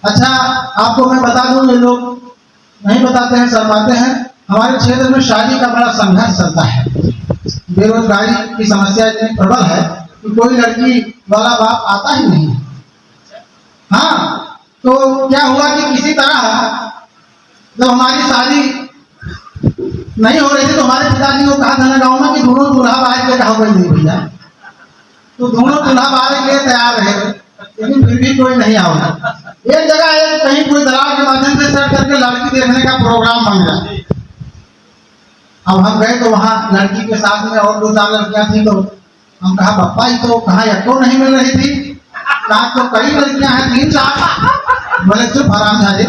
अच्छा, आपको मैं बता दूं, ये लोग नहीं बताते हैं, शर्माते हैं, हमारे क्षेत्र में शादी का बड़ा संघर्ष चलता है। बेरोजगारी की समस्या इतनी प्रबल है कि कोई लड़की वाला बाप आता ही नहीं। हाँ, तो क्या हुआ कि किसी तरह जब हमारी शादी नहीं हो रही थी तो हमारे पिताजी को कहा था ना गाँव में कि दोनों दूल्हा बाज के कहा कोई नहीं भैया, तो दोनों दूल्हा बाज के लिए तैयार रहे, लेकिन फिर भी कोई नहीं आओगे। एक जगह है कहीं कोई दलाल के माध्यम से सर्च करके लड़की देखने का प्रोग्राम बन गया। अब हम गए तो वहाँ लड़की के साथ में और 2-4 लड़कियां थी, तो हम कहा पप्पा ही तो कहा एको नहीं मिल रही थी, कहा तो कई लड़कियां हैं 3-4। बोले चुप हरामजादे,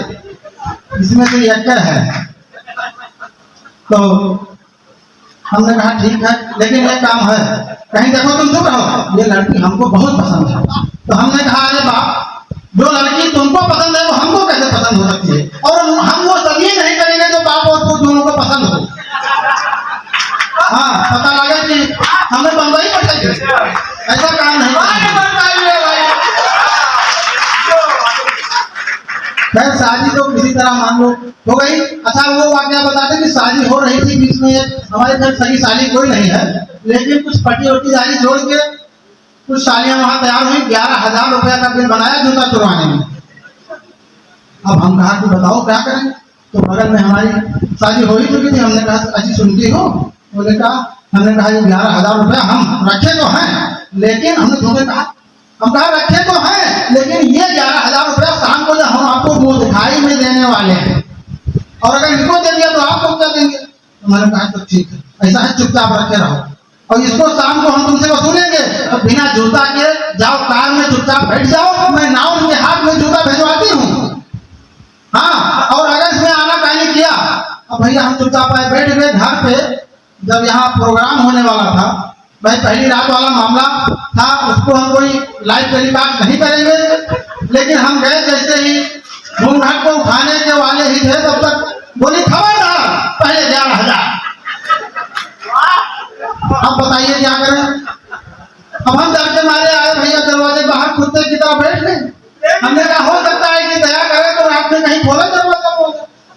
इसमें से एक है। तो हमने कहा ठीक है, लेकिन एक काम है, कहीं देखो तुम चुप रहो, ये लड़की हमको बहुत पसंद है। तो हमने कहा अरे बाप, जो लड़की तुमको पसंद है वो हमको कैसे पसंद हो सकती है, और हम वो सभी नहीं करेंगे जो बाप और पुत्र दोनों को पसंद हो। हाँ, पता लगा कि हमें बंबई पर चल गए, ऐसा काम नहीं। खैर शादी तो किसी तरह मान लो हो गई। अच्छा, वो वाकया बताते कि शादी हो रही थी, बीच में हमारे घर सही शादी कोई नहीं है, लेकिन कुछ पट्टी वट्टी दारी जोड़ के कुछ सालियां वहां तैयार हुई। 11,000 रुपया का बिल बनाया जूता चुरवाने में। अब हम कहा कि बताओ क्या करें, तो बगल में हमारी शादी हो ही चुकी थी। हमने कहा अच्छी सुनती हो? बोले कहा, हमने कहा ये 11,000 रुपया हम रखे तो हैं, लेकिन हमने तुम्हें कहा, हम कहा रखे तो हैं, लेकिन ये 11,000 रुपया शाम को जब हम आपको मुंह दिखाई में देने वाले हैं, और अगर इनको दे दिया तो आपको क्या देंगे? उन्होंने कहा तो ठीक है, ऐसा है, चुपचाप रखे रहो, और इसको शाम को हम तुमसे वसूलेंगे। तो बिना जूता के जाओ, कार में चुपचाप बैठ जाओ, मैं नाव के हाथ में जूता भिजवाती हूँ। हाँ, और अगर इसमें आना पहले किया, अब भैया हम चुपचाप आए, बैठ गए घर पे। जब यहाँ प्रोग्राम होने वाला था, भाई पहली रात वाला मामला था, उसको हम कोई लाइव टेलीकास्ट नहीं करेंगे, लेकिन हम गए, जैसे ही घूंघट को उठाने के वाले ही थे, तब तक बोली खबरदार, पहले 11,000। अब बताइए क्या करें? अब हम डर के मारे आए भैया, दरवाजे बाहर कुत्ते की तरह बैठ गए। हमने कहा हो सकता है कि दया करे तो रात में कहीं खोले दरवाजा,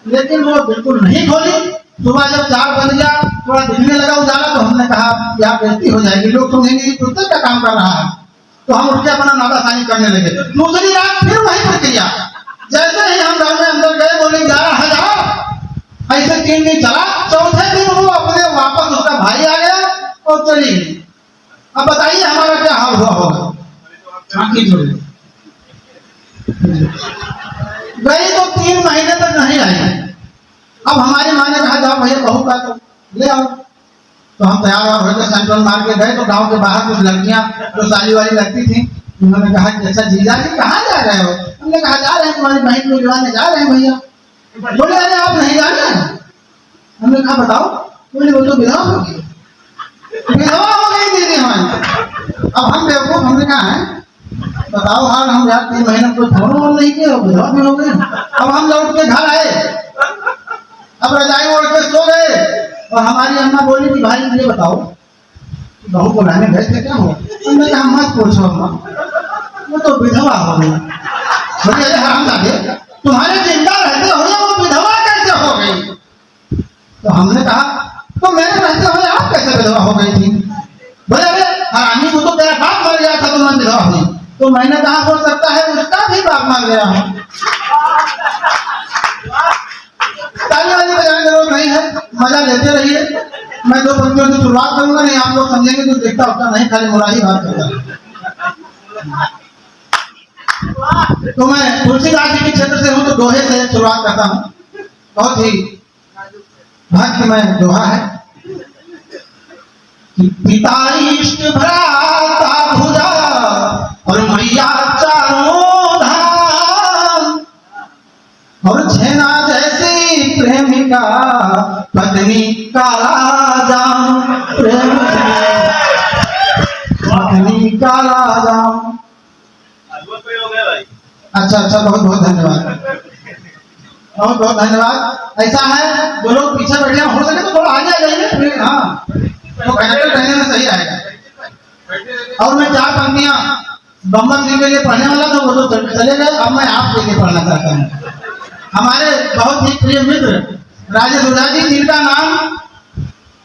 लेकिन वो बिल्कुल नहीं खोली। सुबह जब 4 बज गया, थोड़ा दिखने लगा उजाला, तो हमने कहा यहाँ बेइज्जती हो जाएगी, लोग समझेंगे कि कुत्ते का काम कर रहा है। तो हम उठ के अपना नादासानी करने लगे। दूसरी रात फिर वही प्रक्रिया, जैसे ही हम घर में अंदर गए, बोले 11,000। ऐसे 3 दिन चला। चौथे दिन वो अपने वापस, उसका भाई आ गया और चली गई। अब बताइए हमारा क्या हाल हुआ होगा? गई तो 3 महीने तक नहीं आई। अब हमारी माँ ने कहा जाओ भैया बहू का तो ले आओ। तो हम तैयार होकर सेंट्रल मार के गए, तो गांव के बाहर कुछ लड़कियां जो साली वाली लगती थी, उन्होंने कहा कि अच्छा जीजा जी कहाँ जा रहे हो? हमने कहा जा रहे हैं तुम्हारी बहन को दिवाने जा रहे हैं भैया। बोले अरे आप नहीं जा रहे हैं? हमने कहा बताओ। बोले वो तो विधवा हो गई, विधवा हो गई दीदी हमारी। अब हम बेवकूफ, हमने कहा है बताओ हाल, हम यार 3 महीने कोई फोन नहीं किया, विधवा भी हो गए। अब हम लौट के घर आए, अब रजाई ओढ़ के सो गए, और हमारी अम्मा बोली कि भाई ये बताओ बहू को लाने गए थे, क्या हुआ? हमने कहा मत पूछो अम्मा, वो तो विधवा हो गई। बोले अरे हरामजादे, तुम्हारे जिंदा रहते हुए वो विधवा कैसे हो गई? तो हमने कहा तो मेरे रहते हुए आप कैसे विधवा हो गई थी? बोले अरे हरामी, वो तो तेरा बाप मर गया था तो मैं विधवा हुई। तो मैंने कहा हो सकता है उसका भी बाप मर गया हो। ताली वाली बजाने की जरूरत नहीं है, मजा लेते रहिए। मैं 2 पंक्तियों से शुरुआत करूंगा, नहीं आप लोग समझेंगे जो देखता होता नहीं, खाली मुरारी बात करता है। तो मैं तुलसीदास जी के क्षेत्र से हूँ, तो दोहे से शुरुआत करता हूँ। बहुत ही भक्तिमय दोहा है। पिता इष्ट भ्राता भुजा और मैया चारों धाम, और छेना जैसी प्रेमिका पत्नी काला जाम, पत्नी काला जाम। अच्छा अच्छा, बहुत बहुत धन्यवाद, बहुत बहुत धन्यवाद। ऐसा है, जो लोग पीछे बैठे हो सके तो थोड़ा आगे आ जाइए। हाँ, तो कहने में सही रहेगा। और मैं 4 पंक्तियां बम्बम जी के लिए पढ़ने वाला था, वो तो चले गए। अब मैं आपके लिए पढ़ना चाहता हूँ। हमारे बहुत ही प्रिय मित्र राजेश ओझा जी, जिनका नाम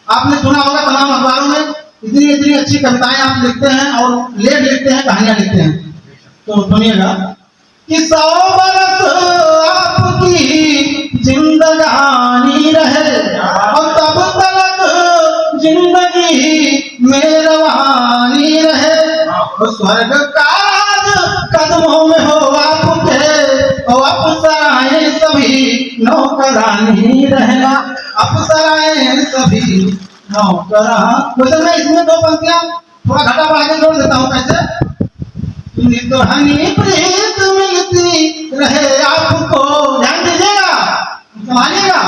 आपने सुना होगा तमाम अखबारों में। इतनी इतनी अच्छी कविताएं आप लिखते हैं और लेख लिखते हैं, कहानियां लिखते हैं। तो सुनिएगा कि 100 बरस आपकी जिंदगानी रहे और तब तक जिंदगी में रवानी रहे, और स्वर्ग का कदमों में हो आपके, और अप्सराएं सभी नौकरानी रहे, अप्सराएं सभी नौकरा। वैसे मैं इसमें 2 पंक्तियां थोड़ा घटा बढ़ा के जोड़ देता हूँ। कैसे? नितोहनी प्रीत मिलती रहे आपको, ध्यान दीजिएगा, संभालिएगा।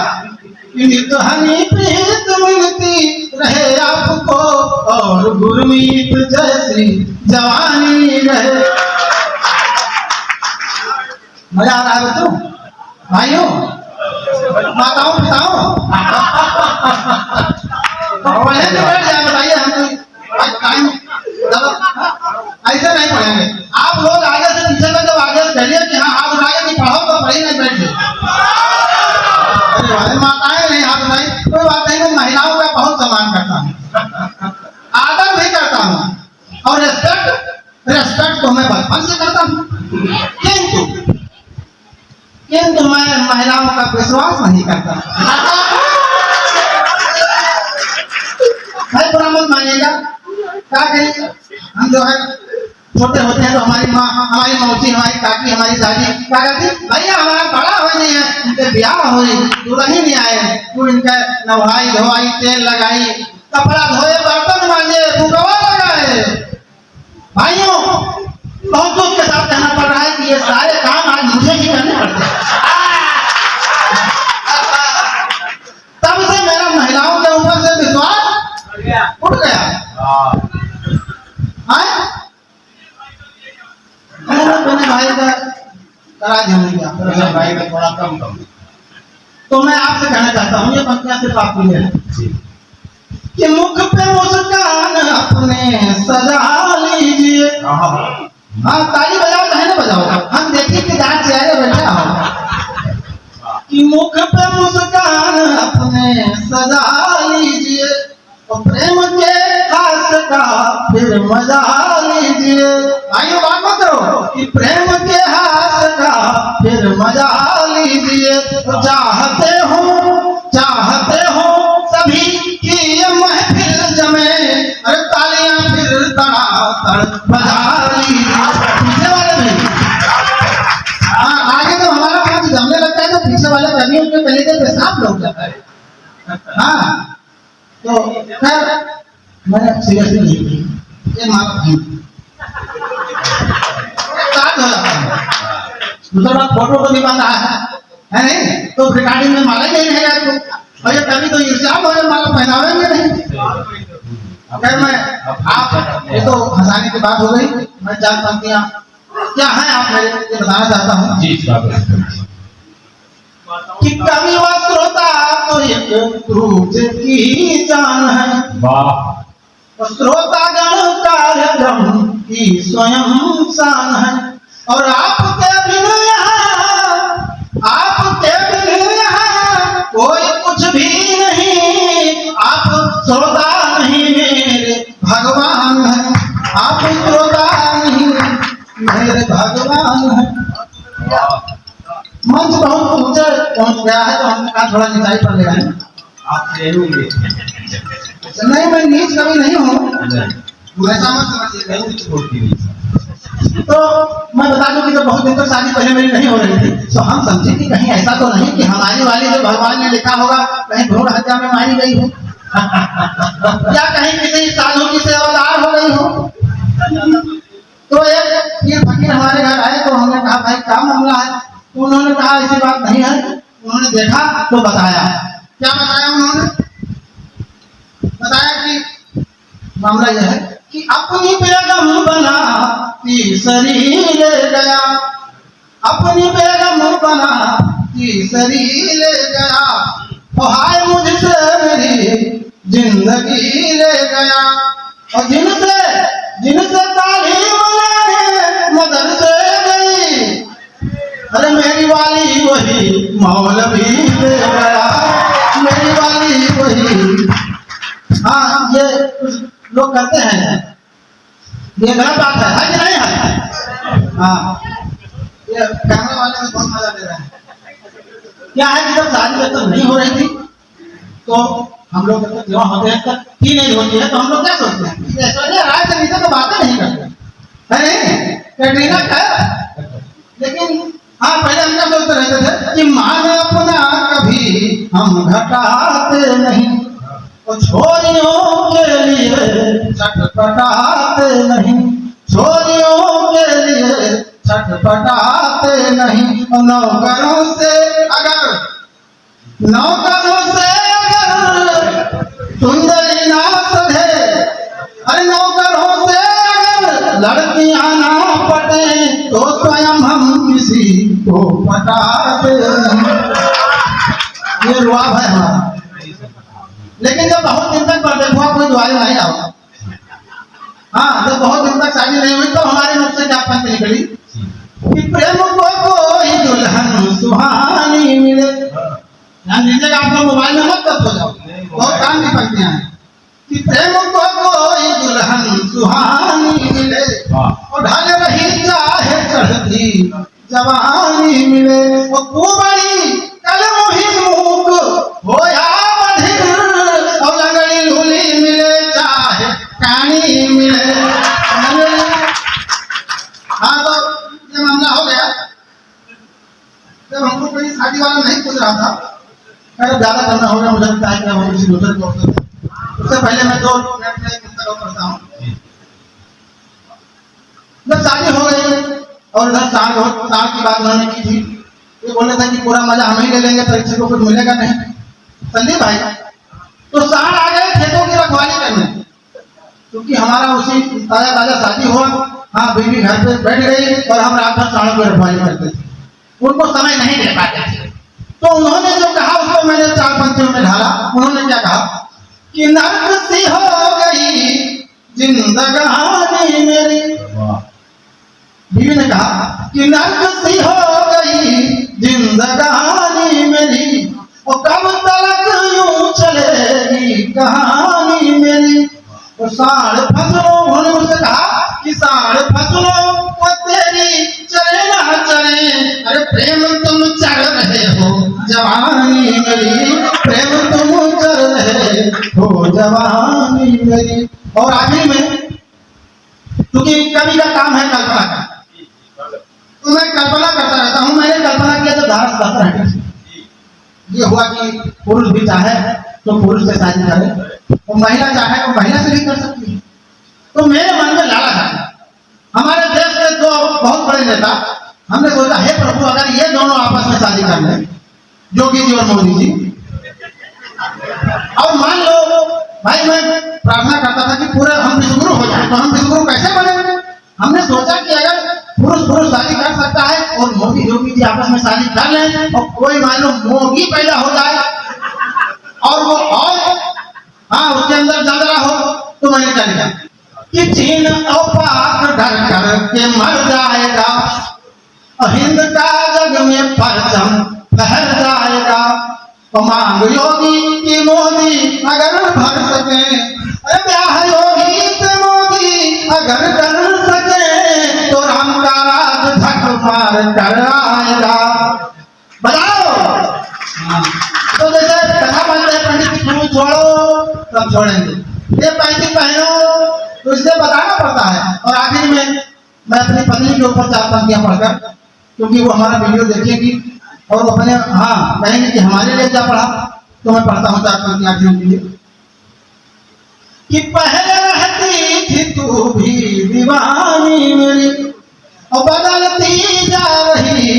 नितोहनी प्रीत मिलती रहे आपको, और गुरमीत जैसी जवानी रहे। मजा आ रहा है बच्चों, भाइयों, माताओं, पिताओं? पढ़ेंगे, बैठ जाए, बताइए। हम टाइम ऐसे नहीं पढ़ेंगे। आप लोग आगे से पीछे तक जब आगे से कहिए कि हाँ हाथ उठाइए, कि पढ़ो तो पढ़ी नहीं, बैठ जाए। अरे माताएं नहीं हाथ उठाई, कोई बात नहीं। मैं महिलाओं का बहुत सम्मान करता हूँ, आदर भी करता हूँ, और रेस्पेक्ट तो मैं बचपन से करता हूँ। किंतु मैं महिलाओं का विश्वास नहीं करता। भाई बुरा मत मानिएगा, क्या करें। हम जो है छोटे होते हैं तो हमारी माँ, हमारी मौसी, हमारी काकी, हमारी दादी क्या कहती, भैया हमारा बड़ा हो नहीं है, इनके ब्याह हो, दुल्हन नहीं आए, तू इनका नवाई धोवाई, तेल लगाई, कपड़ा धोए, बर्तन मांजे, फुकवा लगाए। भाइयों, बहुत दुख के साथ कहना पड़ रहा है कि ये सारे काम आज मुझे ही करने पड़ते हैं। तब से मेरा महिलाओं के ऊपर से विश्वास उठ गया। भाई का करा दिया, भाई का थोड़ा कम। तो मैं आपसे कहना चाहता हूँ, ये पंक्तियां सिर्फ आपके लिए है कि मुख पे मुस्कान अपने सजा लीजिए। हाँ, ताली बजाओ चाहे ना बजाओ, हम देखिए कि जहाँ चेहरे बैठा हो, कि मुख पे मुस्कान अपने सजा लीजिए, और प्रेम के हास का फिर मजा लीजिए। आइए बात मत करो कि प्रेम के हास का फिर मजा लीजिए। तो चाहते हो सभी कि ये महफिल जमे, अरे तालियां फिर तड़ातड़ बजा लीजिए। पीछे वाले में आगे तो हमारा पाँच जमने लगता है, तो पीछे वाले कभी उनके पहले के पेशाब लग जाता है। हाँ, तो खैर मैंने सीरियसली नहीं की, ये माफ नहीं हो जाता है। दूसरा बात, फोटो तो नहीं बन रहा है नहीं, तो रिकॉर्डिंग में माला नहीं रहेगा आपको, और ये कभी तो इर्शाद हो, माला पहनावेंगे नहीं। खैर मैं आप, ये तो हंसाने की बात हो गई। मैं 4 पंक्तियां क्या है आप मेरे ये बताना चाहता हूँ जी। कि कवि व श्रोता तो एक दूजे की जान है, श्रोता गण कार्यक्रम की स्वयं शान है, और आपके बिन यहाँ कोई कुछ भी नहीं, आप श्रोता नहीं मेरे भगवान है, आप श्रोता नहीं मेरे भगवान है। मंच बहुत ऊंचे पहुंच गया है, तो हमने कहा थोड़ा निचाई पर ले आए। आप नहीं, मैं नीच कभी नहीं हूँ, ऐसा मत समझिए। तो मैं बता दूं कि जब बहुत दिन तक शादी पहले मेरी नहीं हो रही थी, तो हम समझे कि कहीं ऐसा तो नहीं कि हमारी वाली जो भगवान ने लिखा होगा कहीं भ्रूण हत्या में मारी गई हो, या कहीं किसी साधु की सेवादार हो गई हो। तो एक पीर फकीर हमारे घर आए, तो हमने कहा भाई क्या मामला है? तो उन्होंने कहा ऐसी बात नहीं है। उन्होंने देखा तो बताया। क्या बताया? उन्होंने बताया कि मामला यह है कि अपनी बेगम बना तीसरी ले गया, अपनी बेगम बना तीसरी ले गया, हाय मुझसे मेरी जिंदगी ले गया, और जिनसे तालीम लेने वाली वही मौलवी दे गया, मेरी वाली वही। हाँ, ये कुछ लोग करते हैं, ये गलत बात है कि नहीं है? हाँ, ये कैमरे वाले में बहुत मजा ले रहे हैं। क्या है कि जब शादी जब तक नहीं हो रही थी तो हम लोग जब तक जवान होते हैं तक ही नहीं होती है, तो हम लोग क्या सोचते हैं, ऐश्वर्या राय से नीचे तो बातें नहीं करते है नहीं, कैटरीना कैफ। लेकिन हाँ, पहले हम क्या सोचते रहते थे कि मान अपना कभी हम घटाते नहीं, और छोरियों के लिए छटपटाते नहीं, छोरियों के लिए छटपटाते नहीं। और नौकरों से अगर सुंदरी ना सधे, अरे नौकरों से अगर लड़कियां ना पटे तो स्वयं हम किसी को पटाते नहीं। ये रुआब है हमारा। लेकिन जब बहुत दिन तक देखो कोई दुआरी नहीं आओ, हाँ, जब बहुत दिन तक शादी नहीं हुई तो हमारे मुख से क्या पंक्ति निकली कि प्रेम को कोई दुल्हन सुहानी मिले। ध्यान दीजिएगा, आप लोग मोबाइल में मत हो जाओ, बहुत काम की पंक्तियां हैं कि प्रेम को कोई दुल्हन सुहानी मिले, और ढल रही चाहे चढ़ती जवानी मिले। और कुबड़ी कलम ही मूक हो या बधिर, और लगड़ी लूली मिले चाहे कानी मिले। हाँ, तो ये मामला हो गया। जब हमको कोई शादी वाला नहीं पूछ रहा था, अगर ज्यादा करना होगा मुझे लगता है कि हम किसी दूसरे को, उससे पहले मैं 2 मिनट में एक पुस्तक और पढ़ता हूँ। जब शादी हो गई और इधर साड़ की बात उन्होंने की थी, ये बोले थे कि पूरा मजा हम ही ले लेंगे, परीक्षा को कुछ मिलेगा नहीं। संदीप भाई, तो साड़ आ गए खेतों की रखवाली करने, क्योंकि हमारा उसी ताजा शादी हुआ। हाँ, बीवी घर पे बैठ गई और हम रात भर साड़ों की रखवाली करते थे, उनको समय नहीं दे पाते थे। तो उन्होंने जो कहा उसको मैंने 4 पंक्तियों में ढाला। उन्होंने क्या कहा कि नर्क सी हो गई जिंदगानी मेरी। बीवी ने कहा कि नर्क सी हो गई जिंदगानी मेरी, और कब तक यूं चलेगी कहानी मेरी। और साढ़ फसलों, उन्होंने मुझसे कहा कि साढ़ फसलों को तेरी चले ना चले, अरे प्रेम तुम चढ़ रहे हो जवानी मेरी, प्रेम तुम चढ़ रहे हो जवानी मेरी। और आखिर में, क्योंकि कवि का काम है कल्पना का, तो मैं कल्पना करता रहता हूँ। मैंने कल्पना किया जब धारा 77 ये हुआ कि पुरुष भी चाहे तो पुरुष से शादी करे, और महिला चाहे तो महिला से भी कर सकती है। तो मेरे मन में लालच आया। हमारे देश के 2 बहुत बड़े नेता, हमने सोचा हे प्रभु, अगर ये दोनों आपस में शादी कर लें, योगी जी और मोदी जी, और मान लो भाई, मैं प्रार्थना करता था कि पूरे हम विश्वगुरु हो जाए, तो हम विश्वगुरु कैसे बने? हमने सोचा कि अगर पुरुष शादी कर सकता है और मोदी योगी जी आपस में शादी कर लें, और कोई मान लो मोगी पैदा हो जाए और वो और हाँ उसके अंदर जंगला हो, तो मैंने क्या लिखा कि चीन और पाक डर कर के मर जाएगा, हिंद का जग में परचम फहर जाएगा। तो मांग योगी की मोदी अगर भर सके, ब्याह योगी से मोदी अगर कर सके, तो राम का राज धक मार कर आएगा। बताओ, तो जैसे कथा बनते हैं पंडित गुरु छोड़ो तब छोड़ेंगे, ये पैंती पहनो, तो इससे बताना पड़ता है। और आखिर में मैं अपनी पत्नी के ऊपर 4 पंक्तियां पढ़कर, क्योंकि वो हमारा वीडियो देखेगी और वो अपने हाँ कहेंगे कि हमारे लिए क्या पढ़ा, तो मैं पढ़ता हूँ 4 पंक्तियां आखिर के लिए कि पहले रहती थी तू भी दीवानी मेरी, और बदलती जा रही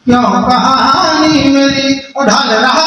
क्यों कहानी मेरी, और ढल रहा